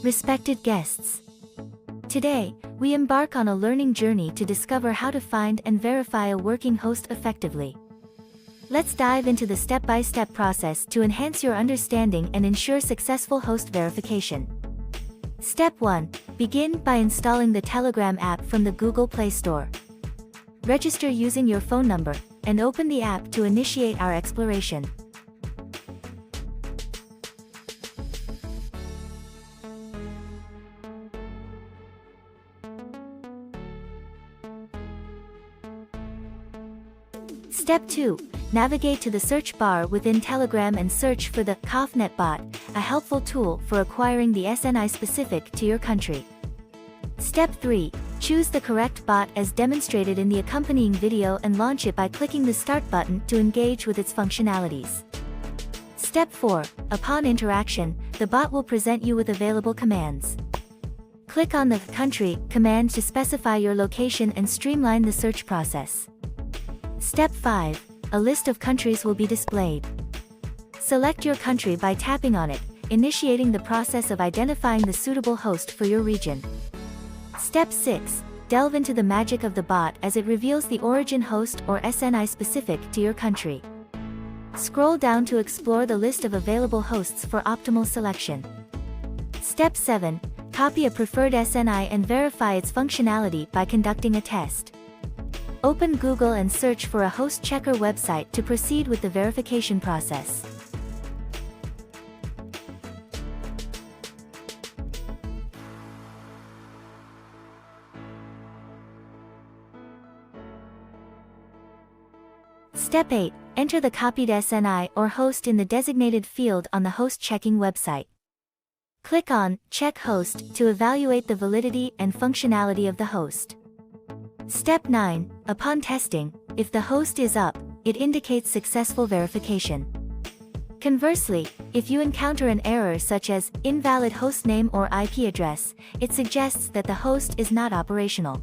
Respected guests. Today, we embark on a learning journey to discover how to find and verify a working host effectively. Let's dive into the step-by-step process to enhance your understanding and ensure successful host verification. Step 1. Begin by installing the TEGERAM app from the Google Play Store. Register using your phone number, and open the app to initiate our exploration. Step 2. Navigate to the search bar within TEGERAM and search for the COFNET bot, a helpful tool for acquiring the SNI specific to your country. Step 3. Choose the correct bot as demonstrated in the accompanying video and launch it by clicking the Start button to engage with its functionalities. Step 4. Upon interaction, the bot will present you with available commands. Click on the Country command to specify your location and streamline the search process. Step 5. A list of countries will be displayed. Select your country by tapping on it, initiating the process of identifying the suitable host for your region. Step 6. Delve into the magic of the bot as it reveals the origin host or SNI specific to your country. Scroll down to explore the list of available hosts for optimal selection. Step 7. Copy a preferred SNI and verify its functionality by conducting a test. Open Google and search for a host checker website to proceed with the verification process. Step 8. Enter the copied SNI or host in the designated field on the host checking website. Click on Check Host to evaluate the validity and functionality of the host. Step 9. Upon testing, if the host is up, it indicates successful verification. Conversely, if you encounter an error such as invalid hostname or IP address, it suggests that the host is not operational.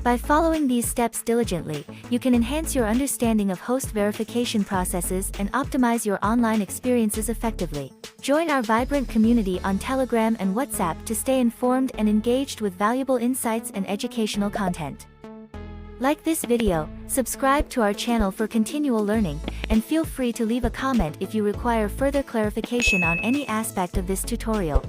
By following these steps diligently, you can enhance your understanding of host verification processes and optimize your online experiences effectively. Join our vibrant community on Telegram and WhatsApp to stay informed and engaged with valuable insights and educational content. Like this video, subscribe to our channel for continual learning, and feel free to leave a comment if you require further clarification on any aspect of this tutorial.